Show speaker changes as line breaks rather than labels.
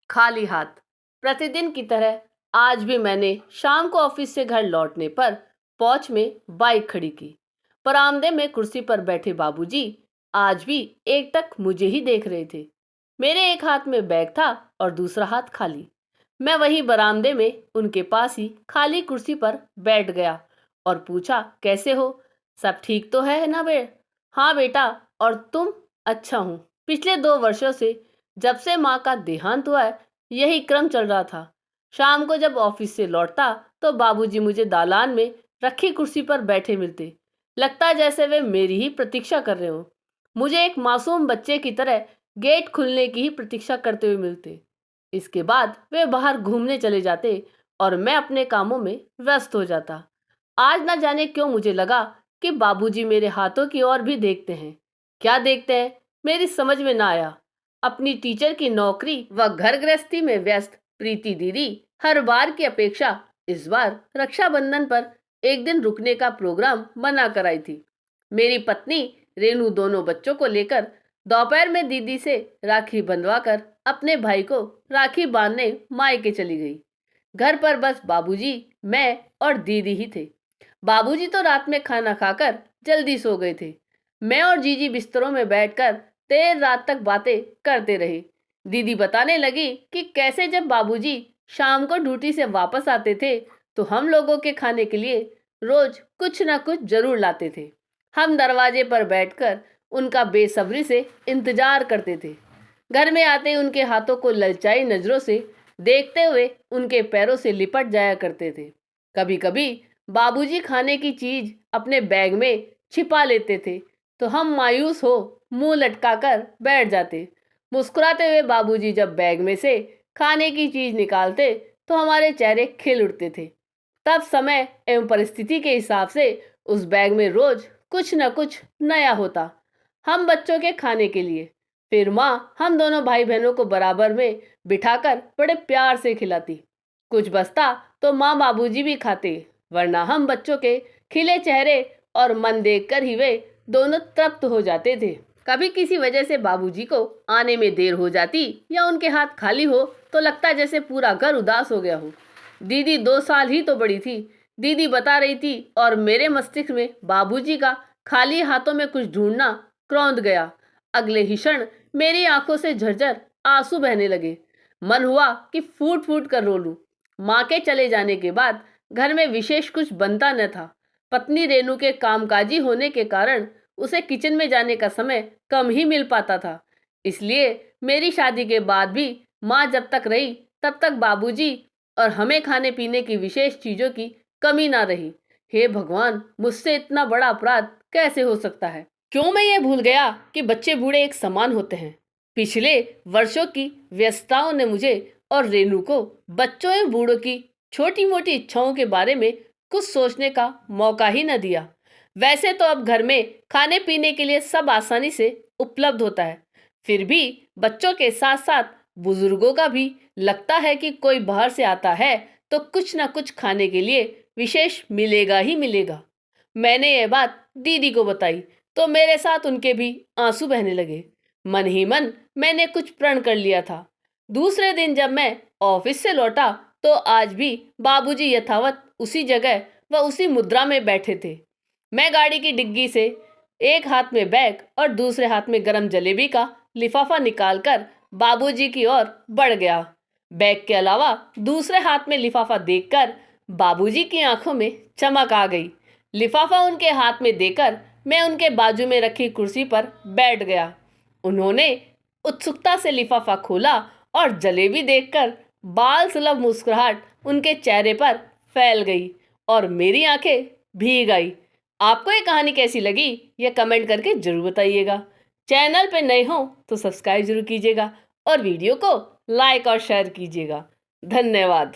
खाली हाथ। प्रतिदिन की तरह आज भी मैंने शाम को ऑफिस से घर लौटने पर पोर्च में बाइक खड़ी की। बरामदे में कुर्सी पर बैठे बाबूजी आज भी एकटक मुझे ही देख रहे थे। मेरे एक हाथ में बैग था और दूसरा हाथ खाली। मैं वही बरामदे में उनके पास ही खाली कुर्सी पर बैठ गया और पूछा, कैसे हो? सब ठीक तो है ना हाँ बेटा, और तुम? अच्छा हूँ। पिछले 2 वर्षों से, जब से माँ का देहांत हुआ है, यही क्रम चल रहा था। शाम को जब ऑफिस से लौटता तो बाबूजी मुझे दालान में रखी कुर्सी पर बैठे मिलते। लगता जैसे वे मेरी ही प्रतीक्षा कर रहे हो। मुझे एक मासूम बच्चे की तरह गेट खुलने की ही प्रतीक्षा करते हुए मिलते। इसके बाद वे बाहर घूमने चले जाते और मैं अपने कामों में व्यस्त हो जाता। आज ना जाने क्यों मुझे लगा कि बाबूजी मेरे हाथों की ओर भी देखते हैं। क्या देखते हैं, मेरी समझ में ना आया। अपनी टीचर की नौकरी व घर गृहस्थी में व्यस्त प्रीति दीदी हर बार की अपेक्षा इस बार रक्षाबंधन पर एक दिन रुकने का प्रोग्राम बना कर आई थी। मेरी पत्नी रेनू दोनों बच्चों को लेकर दोपहर में दीदी से राखी बंधवाकर अपने भाई को राखी बांधने मायके चली गई। घर पर बस बाबूजी, मैं और दीदी ही थे। बाबूजी तो रात में खाना खाकर जल्दी सो गए थे। मैं और जीजी बिस्तरों में बैठकर देर रात तक बातें करते रहे। दीदी बताने लगी कि कैसे जब बाबूजी शाम को ड्यूटी से वापस आते थे तो हम लोगों के खाने के लिए रोज कुछ ना कुछ जरूर लाते थे। हम दरवाजे पर बैठकर उनका बेसब्री से इंतजार करते थे। घर में आते ही उनके हाथों को ललचाई नजरों से देखते हुए उनके पैरों से लिपट जाया करते थे। कभी कभी बाबूजी खाने की चीज अपने बैग में छिपा लेते थे तो हम मायूस हो मुंह लटकाकर बैठ जाते। मुस्कुराते हुए बाबूजी जब बैग में से खाने की चीज निकालते तो हमारे चेहरे खिल उठते थे। तब समय एवं परिस्थिति के हिसाब से उस बैग में रोज कुछ न कुछ नया होता, हम बच्चों के खाने के लिए। फिर माँ हम दोनों भाई बहनों को बराबर में बिठाकर बड़े प्यार से खिलाती। कुछ बचता तो माँ बाबूजी भी खाते, वरना हम बच्चों के खिले चेहरे और मन देखकर ही वे दोनों तृप्त हो जाते थे। कभी किसी वजह से बाबूजी को आने में देर हो जाती या उनके हाथ खाली हो तो लगता जैसे पूरा घर उदास हो गया हो। दीदी 2 साल ही तो बड़ी थी, दीदी बता रही थी, और मेरे मस्तिष्क में बाबूजी का खाली हाथों में कुछ ढूंढना क्रोंद गया। अगले ही क्षण मेरी आंखों से झरझर आंसू बहने लगे। मन हुआ कि फूट फूट कर रो लूं। माँ के चले जाने के बाद घर में विशेष कुछ बनता न था। पत्नी रेनू के कामकाजी होने के कारण उसे किचन में जाने का समय कम ही मिल पाता था। इसलिए मेरी शादी के बाद भी माँ जब तक रही तब तक बाबूजी और हमें खाने पीने की विशेष चीजों की कमी ना रही। हे भगवान, मुझसे इतना बड़ा अपराध कैसे हो सकता है? क्यों मैं ये भूल गया कि बच्चे बूढ़े एक समान होते हैं? पिछले वर्षों की व्यस्तताओं ने मुझे और रेनू को बच्चों एवं बूढ़ों की छोटी मोटी इच्छाओं के बारे में कुछ सोचने का मौका ही न दिया। वैसे तो अब घर में खाने पीने के लिए सब आसानी से उपलब्ध होता है, फिर भी बच्चों के साथ साथ बुजुर्गों का भी लगता है कि कोई बाहर से आता है तो कुछ ना कुछ खाने के लिए विशेष मिलेगा ही मिलेगा। मैंने ये बात दीदी को बताई तो मेरे साथ उनके भी आंसू बहने लगे। मन ही मन मैंने कुछ प्रण कर लिया था। दूसरे दिन जब मैं ऑफिस से लौटा तो आज भी बाबूजी यथावत उसी जगह व उसी मुद्रा में बैठे थे। मैं गाड़ी की डिग्गी से एक हाथ में बैग और दूसरे हाथ में गरम जलेबी का लिफाफा निकालकर बाबूजी की ओर बढ़ गया। बैग के अलावा दूसरे हाथ में लिफाफा देखकर बाबूजी की आंखों में चमक आ गई। लिफाफा उनके हाथ में देकर मैं उनके बाजू में रखी कुर्सी पर बैठ गया। उन्होंने उत्सुकता से लिफाफा खोला और जलेबी देखकर बाल सुलभ मुस्कुराहट उनके चेहरे पर फैल गई और मेरी आंखें भीग आई। आपको ये कहानी कैसी लगी, यह कमेंट करके जरूर बताइएगा। चैनल पे नए हो तो सब्सक्राइब जरूर कीजिएगा और वीडियो को लाइक और शेयर कीजिएगा। धन्यवाद।